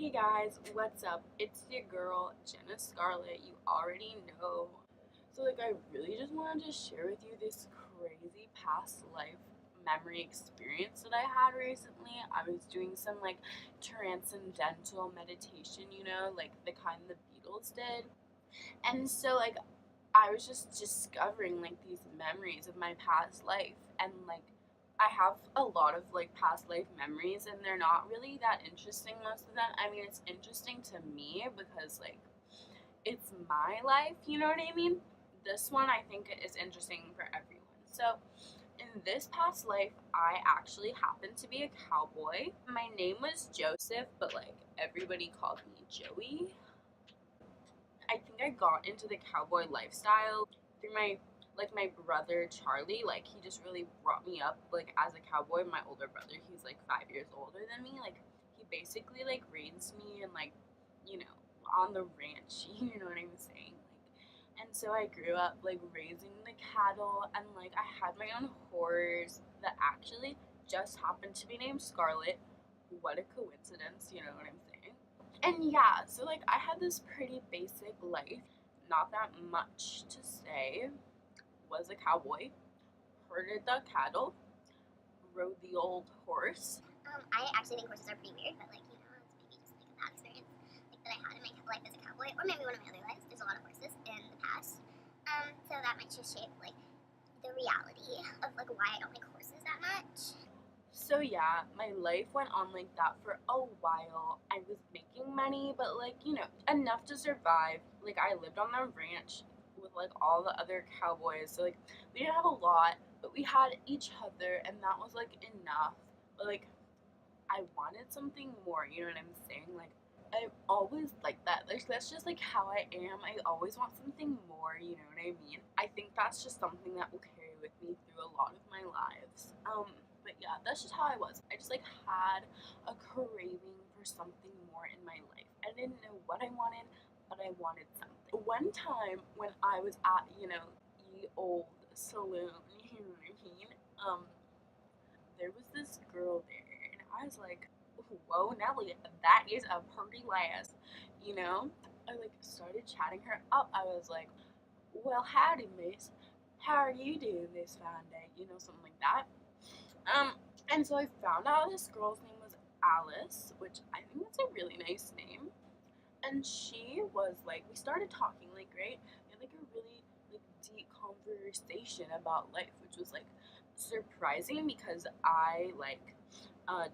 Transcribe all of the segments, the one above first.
Hey guys, what's up? It's your girl, Jenna Scarlett. You already know. So, I really just wanted to share with you this crazy past life memory experience that I had recently. I was doing some, transcendental meditation, like the kind the Beatles did. And so, I was just discovering these memories of my past life, and I have a lot of past life memories, and they're not really that interesting, most of them. I mean, it's interesting to me because it's my life, you know what I mean? This one I think is interesting for everyone. So in this past life, I actually happened to be a cowboy. My name was Joseph, but everybody called me Joey. I think I got into the cowboy lifestyle through my brother Charlie. He just really brought me up as a cowboy. My older brother, he's 5 years older than me. He basically raised me and you know on the ranch. You know what I'm saying? And so I grew up raising the cattle, and I had my own horse that actually just happened to be named Scarlet. What a coincidence, you know what I'm saying? And yeah, so I had this pretty basic life, not that much to say. Was a cowboy, herded the cattle, rode the old horse. I actually think horses are pretty weird, but it's maybe just a bad experience that I had in my life as a cowboy, or maybe one of my other lives. There's a lot of horses in the past, so that might just shape the reality of why I don't like horses that much. So yeah, my life went on like that for a while. I was making money, but enough to survive. I lived on the ranch with all the other cowboys. So we didn't have a lot, but we had each other, and that was enough. But I wanted something more, you know what I'm saying? I'm always like that. That's just how I am. I always want something more, you know what I mean? I think that's just something that will carry with me through a lot of my lives. But yeah, that's just how I was. I just had a craving for something more in my life. I didn't know what I wanted, but I wanted something. One time when I was at, the old saloon, you know what I mean? There was this girl there, and I was like, whoa, Nelly, that is a pretty lass, you know? I started chatting her up. I was like, well, howdy, miss. How are you doing this fine day? Something like that. And so I found out this girl's name was Alice, which I think that's a really nice name. And she was we started talking, right? We had a really deep conversation about life, which was surprising because I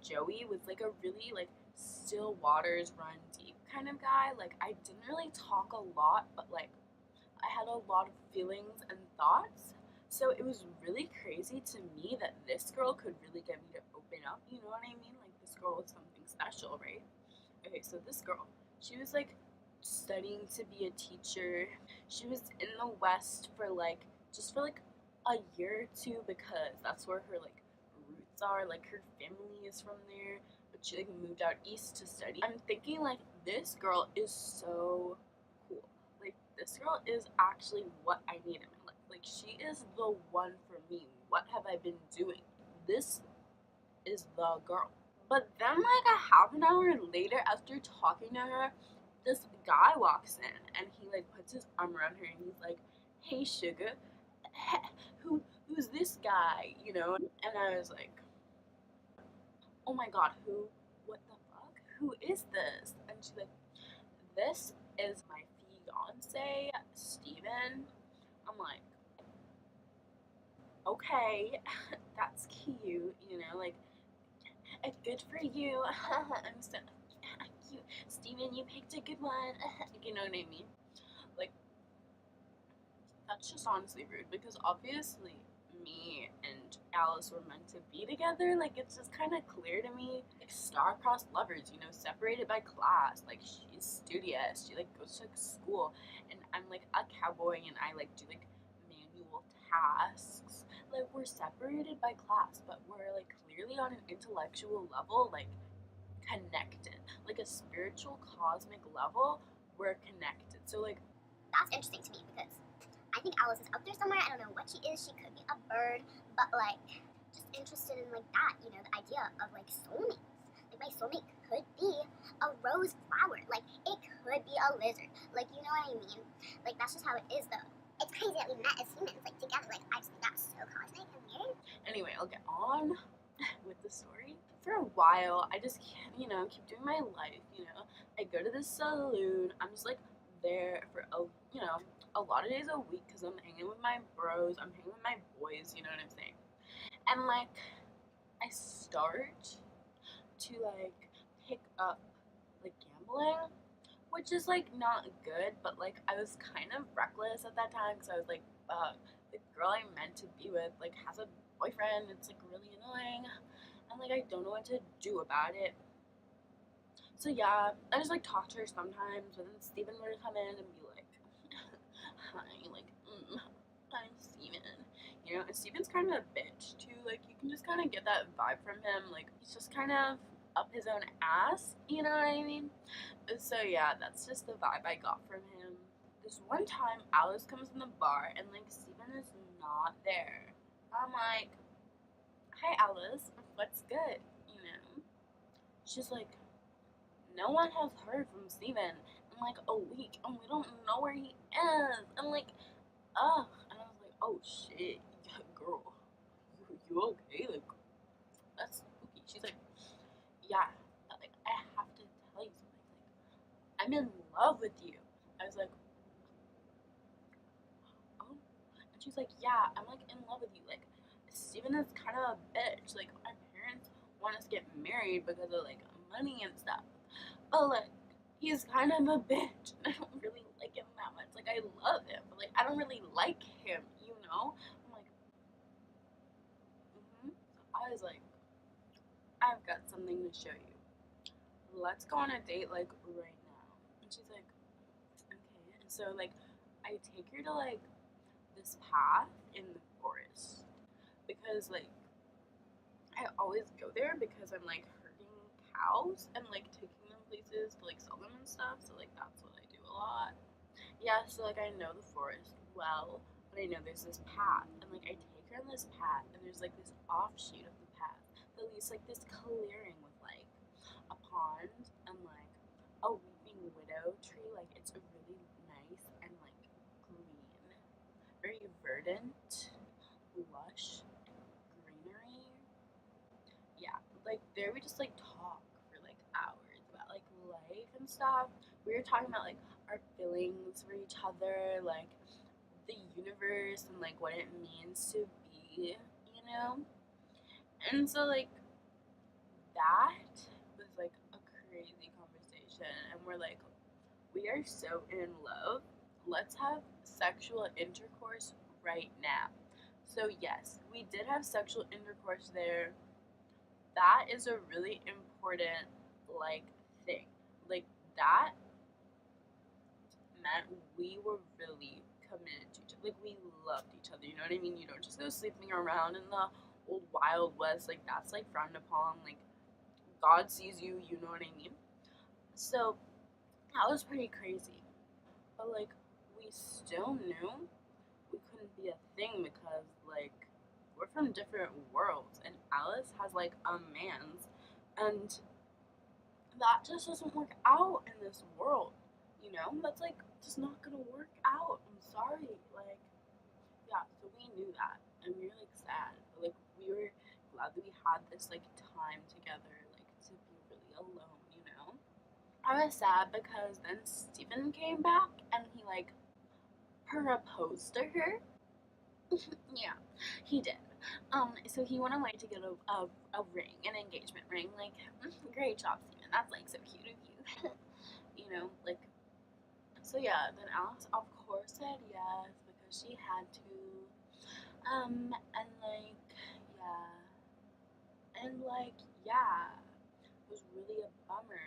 Joey was a really still waters run deep kind of guy. I didn't really talk a lot, but I had a lot of feelings and thoughts. So it was really crazy to me that this girl could really get me to open up, you know what I mean? This girl was something special, right? Okay, so this girl, she was studying to be a teacher. She was in the West for just for a year or two because that's where her roots are. Her family is from there, but she moved out east to study. I'm thinking this girl is so cool. This girl is actually what I need in my life. She is the one for me. What have I been doing? This is the girl. But then a half an hour later, after talking to her, this guy walks in, and he puts his arm around her, and he's like, hey sugar, who's this guy, And I was like, oh my god, what the fuck, who is this? And she's like, this is my fiance, Steven. I'm like, okay, that's cute, good for you. I'm so cute. Steven, you picked a good one. You know what I mean? That's just honestly rude because obviously me and Alice were meant to be together. It's just kind of clear to me. Star-crossed lovers, separated by class. She's studious. She goes to school, and I'm a cowboy, and I do manual tasks. We're separated by class, but we're clearly on an intellectual level, connected, a spiritual cosmic level. We're connected. So That's interesting to me because I think Alice is out there somewhere. I don't know what she is. She could be a bird, but just interested in that, the idea of soulmates. My soulmate could be a rose flower. Like, it could be a lizard. Like, you know what I mean? Like, that's just how it is, though. It's crazy that we met as humans, like, together. Like, I just think that's so cosmic and weird. Anyway, I'll get on with the story. For a while, I just, keep doing my life, I go to the saloon. I'm just, like, there for, a lot of days a week because I'm hanging with my bros. I'm hanging with my boys, you know what I'm saying? And, like, I start to, like, pick up, like, gambling, which is, like, not good, but, like, I was kind of reckless at that time because I was, like, the girl I meant to be with, like, has a boyfriend. It's, like, really annoying. And, like, I don't know what to do about it. So, yeah, I just, like, talk to her sometimes, but then Steven would come in and be like, hi, like, I'm Steven. And Steven's kind of a bitch, too. Like, you can just kind of get that vibe from him. Like, he's just kind of up his own ass, you know what I mean? So, yeah, that's just the vibe I got from him. This one time, Alice comes in the bar, and, like, Steven is not there. I'm like, hi, Alice, what's good, She's like, no one has heard from Steven in, like, a week, and we don't know where he is. I'm like, ugh. And I was like, oh, shit, girl, you okay? Like, that's spooky. She's like, yeah, like, I have to tell you something. Like, I'm in love with you. I was like, oh. And she's like, yeah, I'm, like, in love with you. Like, Steven is kind of a bitch. Like, our parents want us to get married because of, like, money and stuff. But, like, he's kind of a bitch. I don't really like him that much. Like, I love him, but, like, I don't really like him, I'm like, So I was like, I've got something to show you. Let's go on a date, like, right now. And she's like, okay. And so, like, I take her to, like, this path in the forest. Because, like, I always go there because I'm, like, herding cows and, like, taking them places to, like, sell them and stuff. So, like, that's what I do a lot. Yeah, so, like, I know the forest well, but I know there's this path. And, like, I take her on this path, and there's, like, this offshoot of the path that leads, like, this clearing with, like, a pond and, like, a weeping widow tree. Like, it's really nice and, like, green. Very verdant, lush greenery. Yeah, like, there we just, like, talk for, like, hours about, like, life and stuff. We were talking about, like, our feelings for each other, like, the universe and, like, what it means to be, you know? And so, like, that was, like, a crazy conversation. And we're like, we are so in love. Let's have sexual intercourse right now. So, yes, we did have sexual intercourse there. That is a really important, like, thing. Like, that meant we were really committed to each other. Like, we loved each other, you know what I mean? You don't just go sleeping around in the old Wild West. Like, that's, like, frowned upon. Like, God sees you, you know what I mean? So, that was pretty crazy. But, like, we still knew we couldn't be a thing because, like, we're from different worlds. And Alice has, like, a man's. And that just doesn't work out in this world, That's, like, just not gonna work out. I'm sorry. Like, yeah, so we knew that. And we were, like, sad. But, like, we were glad that we had this, like, time together, like, to be really alone. I was sad because then Steven came back and he, like, proposed to her. Yeah, he did. So he went away to get a ring, an engagement ring. Like, great job, Steven. That's, like, so cute of you. Like, so yeah, then Alex, of course, said yes because she had to. And, like, yeah. And, like, yeah, it was really a bummer.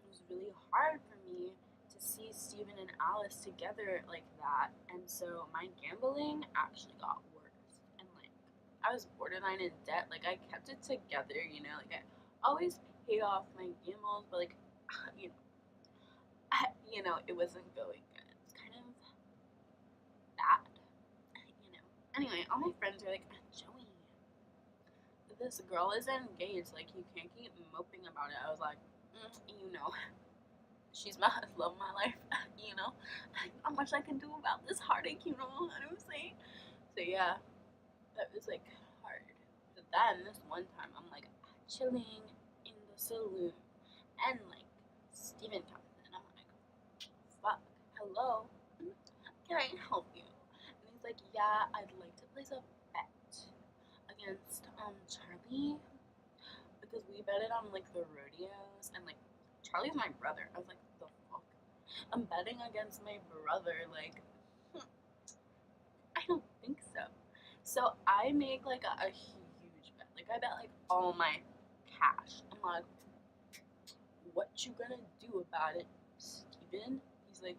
It was really hard for me to see Steven and Alice together like that. And so my gambling actually got worse. And, like, I was borderline in debt. Like, I kept it together, Like, I always paid off my gambles, but, like, you know, it wasn't going good. It's kind of bad. Anyway, all my friends are like, Joey, this girl is engaged. Like, you can't keep moping about it. I was like, you know, she's my love of my life. You know, not much I can do about this heartache. You know what I'm saying? So yeah, that was like hard. But then this one time, I'm like chilling in the saloon, and like Steven comes in. I'm like, fuck, hello, can I help you? And he's like, yeah, I'd like to place a bet against Charlie, because we betted on like the rodeos, and like Charlie's my brother. I was like, the fuck? I'm betting against my brother. Like, I don't think so. So I make like a huge bet. Like, I bet like all my cash. I'm like, what you gonna do about it, Steven? He's like,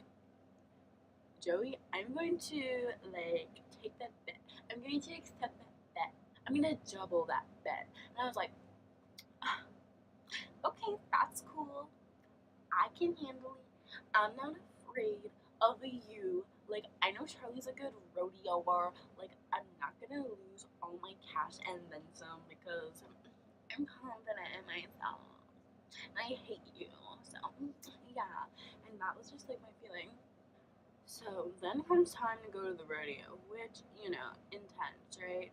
Joey, I'm going to like take that bet. I'm going to accept that bet. I'm gonna double that bet. And I was like, okay, that's cool. I can handle it. I'm not afraid of you. Like, I know Charlie's a good rodeoer. Like, I'm not gonna lose all my cash and then some, because I'm confident in myself. And I hate you. So, yeah. And that was just like my feeling. So then comes time to go to the rodeo, which, you know, intense, right?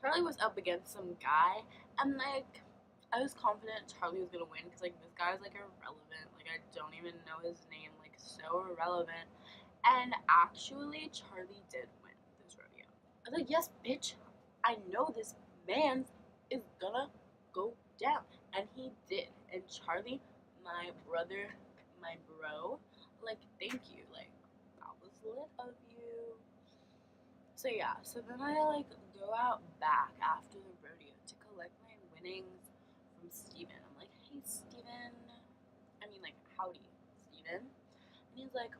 Charlie was up against some guy, and like, I was confident Charlie was gonna win because like this guy's like irrelevant. Like, I don't even know his name. Like, so irrelevant. And actually, Charlie did win this rodeo. I was like, yes, bitch. I know this man is gonna go down, and he did. And Charlie, my brother, my bro, like, thank you. Like, that was lit of you. So yeah, so then I like go out back after the rodeo to collect my winnings from Steven. I'm like, hey Steven. I mean, like, howdy, Steven. And he's like,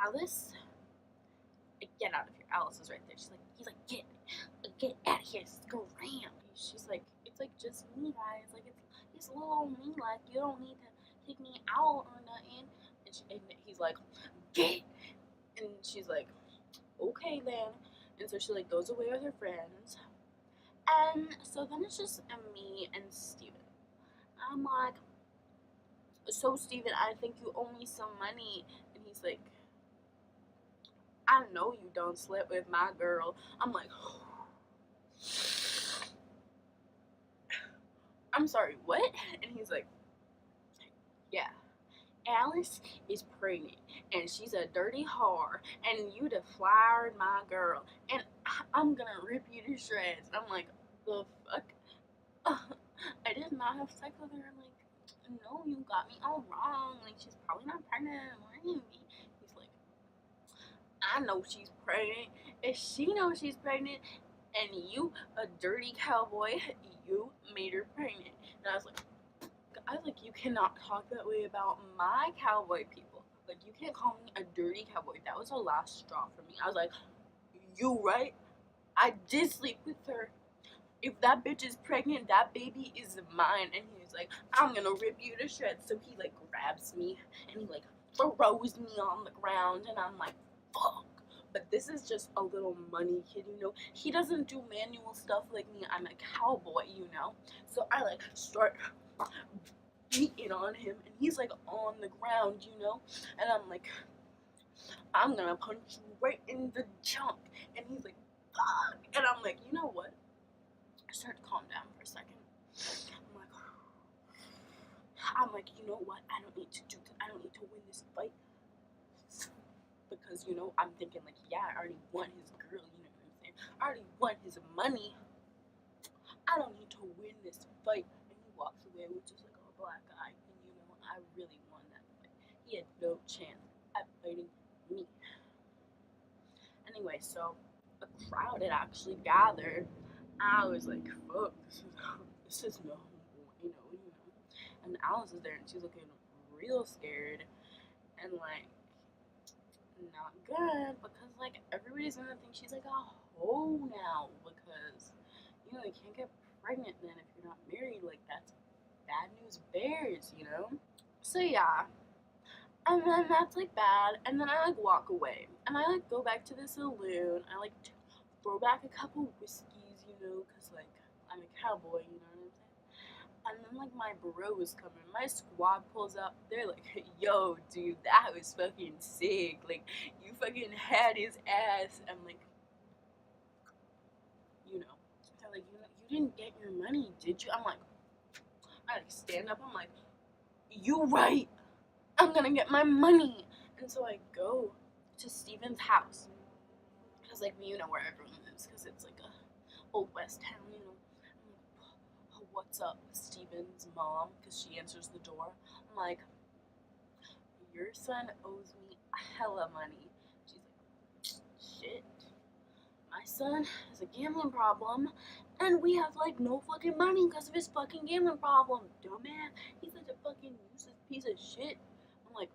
Alice, get out of here. Alice is right there. He's like, get out of here, scram. She's like, it's like just me, guys. Like, it's little me. Like, you don't need to kick me out or nothing. And he's like, get. And she's like, okay then. And so she like goes away with her friends. And so then it's just me and Steven. I'm like, so Steven, I think you owe me some money. And he's like, I know you don't sleep with my girl. I'm like, I'm sorry, what? And he's like, yeah, Alice is pregnant and she's a dirty whore and you deflowered my girl and I'm gonna rip you to shreds. And I'm like, the fuck? I did not have sex with her. Like, no, you got me all wrong. Like, she's probably not pregnant. Why are you? He's like, I know she's pregnant. If she knows she's pregnant, and you, a dirty cowboy, you made her pregnant. And I was like, you cannot talk that way about my cowboy people. Like, you can't call me a dirty cowboy. That was the last straw for me. I was like, you right? I did sleep with her. If that bitch is pregnant, that baby is mine. And he was like, I'm gonna rip you to shreds. So he like grabs me and he like throws me on the ground, and I'm like, fuck. But this is just a little money kid, you know. He doesn't do manual stuff like me. I'm a cowboy, you know. So I like start beating on him, and he's like on the ground, you know. And I'm like, I'm gonna punch you right in the junk. And he's like, fuck. And I'm like, you know what? I start to calm down for a second. I'm like, you know what? I don't need to do this. I don't need to win this fight. Because, you know, I'm thinking like, yeah, I already won his girl, you know what I'm saying? I already won his money. I don't need to win this fight. And he walks away with just like a black eye. And, you know, I really won that fight. He had no chance at fighting me. Anyway, so a crowd had actually gathered. I was like, fuck, this is no, you know. And Alice is there, and she's looking real scared, and like, not good, because like everybody's gonna think she's like a hoe now, because you know you can't get pregnant then if you're not married. Like, that's bad news bears, you know. So yeah, and then that's like bad, and then I like walk away, and I like go back to the saloon. I like throw back a couple whiskeys, because, like, I'm a cowboy, you know what I'm saying? And then, like, my bros come in. My squad pulls up. They're like, yo, dude, that was fucking sick. Like, you fucking had his ass. I'm like, they're like, you didn't get your money, did you? I'm like, I like stand up. I'm like, you right. I'm gonna get my money. And so I go to Steven's house. Because, like, you know where everyone lives. Because it's like a old west town, I'm like, oh, what's up, Steven's mom? Because she answers the door. I'm like, your son owes me hella money. She's like, shit. My son has a gambling problem, and we have, like, no fucking money because of his fucking gambling problem. Dumbass. He's such a fucking useless piece of shit. I'm like,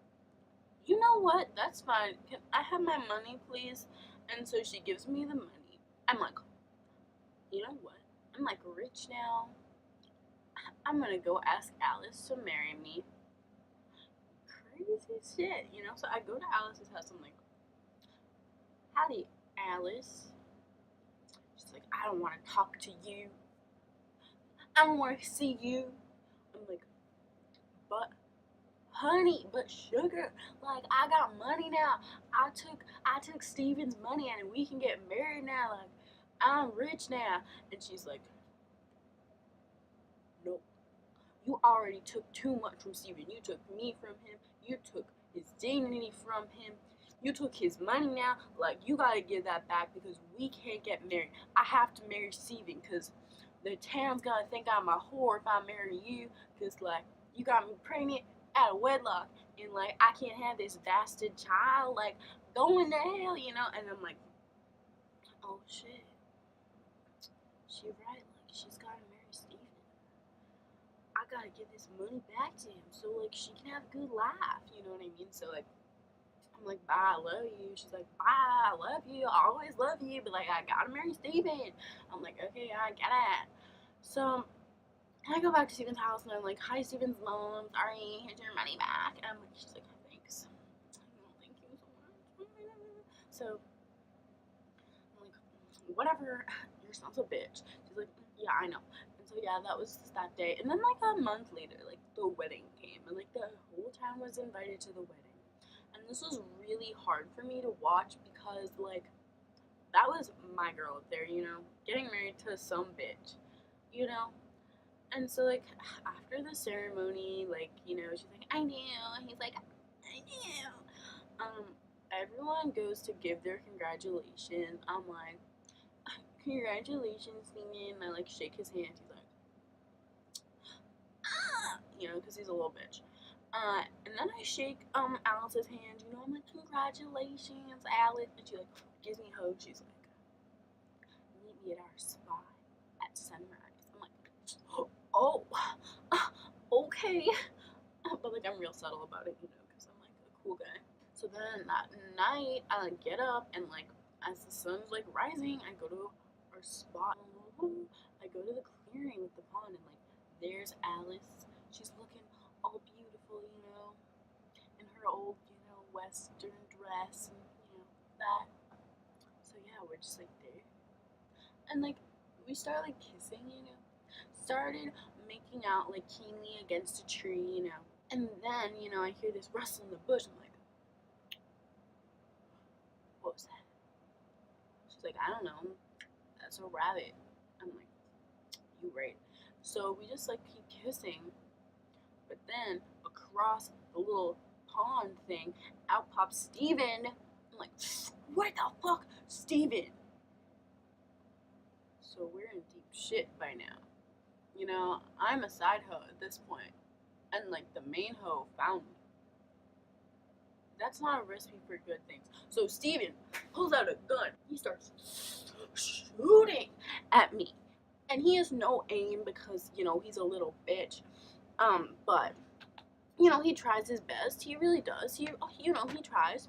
you know what? That's fine. Can I have my money, please? And so she gives me the money. I'm like, you know what? I'm, like, rich now. I'm gonna go ask Alice to marry me. Crazy shit, So I go to Alice's house. I'm like, howdy, Alice. She's like, I don't want to talk to you. I don't want to see you. I'm like, but honey, but sugar, like, I got money now. I took Steven's money and we can get married now. Like, I'm rich now. And she's like, nope. You already took too much from Steven. You took me from him. You took his dignity from him. You took his money now. Like, you gotta give that back because we can't get married. I have to marry Steven because the town's gonna think I'm a whore if I marry you. Because, like, you got me pregnant out of wedlock. And, like, I can't have this bastard child. Like, going to hell, And I'm like, oh, shit. She right. Like, she's gotta marry Steven. I gotta give this money back to him so, like, she can have a good life, you know what I mean? So, like, I'm like, bye, I love you. She's like, bye, I love you. I always love you, but, like, I gotta marry Steven. I'm like, okay, I get it. So I go back to Steven's house and I'm like, hi, Steven's mom. Sorry, here's your money back. And I'm like, she's like, thanks. Thank you so much. So I'm like, whatever. Your son's a bitch. She's like, yeah, I know. So yeah, that was that day. And then, like, a month later, like, the wedding came. And, like, the whole town was invited to the wedding. And this was really hard for me to watch because, like, that was my girl up there, Getting married to some bitch, And so, like, after the ceremony, like, she's like, I do. He's like, I do. Everyone goes to give their congratulations. I'm like, congratulations, Steven. I, like, shake his hand. He's like, because he's a little bitch. And then I shake Alice's hand. I'm like, congratulations, Alice. And she, like, gives me a hug. She's like, meet me at our spot at sunrise. I'm like, oh, okay. But, like, I'm real subtle about it, because I'm, like, a cool guy. So then that night, I, like, get up and, like, as the sun's, like, rising, I go to our spot. I go to the clearing with the pond, and, like, there's Alice. She's looking all beautiful, in her old, western dress, and, that. So yeah, we're just, like, there. And, like, we started, like, kissing, Started making out, like, keenly against a tree, And then, I hear this rustle in the bush. I'm like, what was that? She's like, I don't know. That's a rabbit. I'm like, you right. So we just, like, keep kissing. But then across the little pond thing, out pops Steven. I'm like, what the fuck? Steven. So we're in deep shit by now. I'm a side hoe at this point. And, like, the main hoe found me. That's not a recipe for good things. So Steven pulls out a gun. He starts shooting at me. And he has no aim because, he's a little bitch. But, he tries his best. He really does. He tries.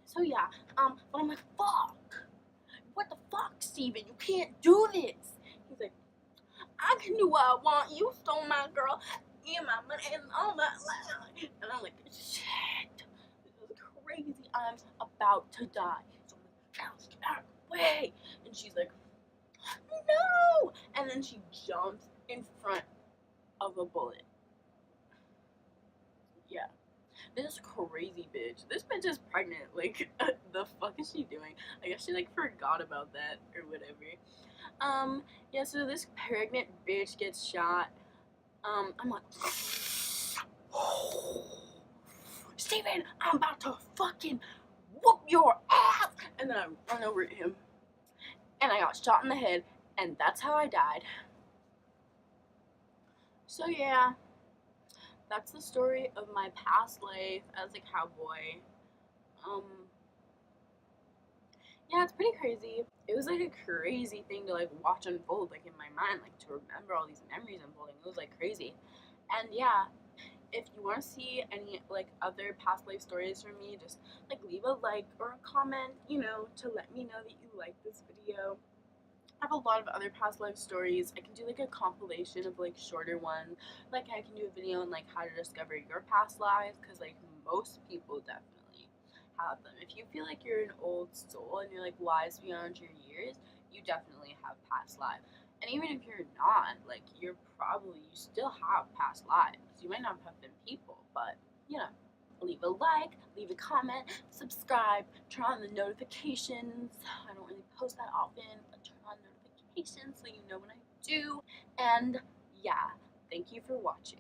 So yeah. But I'm like, fuck. What the fuck, Steven? You can't do this. He's like, I can do what I want. You stole my girl and my money and all that. And I'm like, shit. This is crazy. I'm about to die. So I'm like, Alice, get out of the way. And And she's like, no! And then she jumps in front of a bullet. Yeah. This crazy bitch. This bitch is pregnant. Like, the fuck is she doing? I guess she, like, forgot about that or whatever. Yeah, so this pregnant bitch gets shot. I'm like, Steven, I'm about to fucking whoop your ass! And then I run over to him. And I got shot in the head. And that's how I died. So, yeah. That's the story of my past life as a cowboy. Yeah, it's pretty crazy. It was like a crazy thing to like watch unfold, like in my mind, like to remember all these memories unfolding. It was like crazy. And yeah, if you want to see any like other past life stories from me, just like leave a like or a comment, to let me know that you like this video. I have a lot of other past life stories. I can do like a compilation of like shorter ones. Like I can do a video on like how to discover your past lives, because like most people definitely have them. If you feel like you're an old soul and you're like wise beyond your years, you definitely have past lives. And even if you're not, like you still have past lives. You might not have been people, but leave a like, leave a comment, subscribe, turn on the notifications. I don't really post that often, but turn on notifications so you know when I do. And yeah, thank you for watching.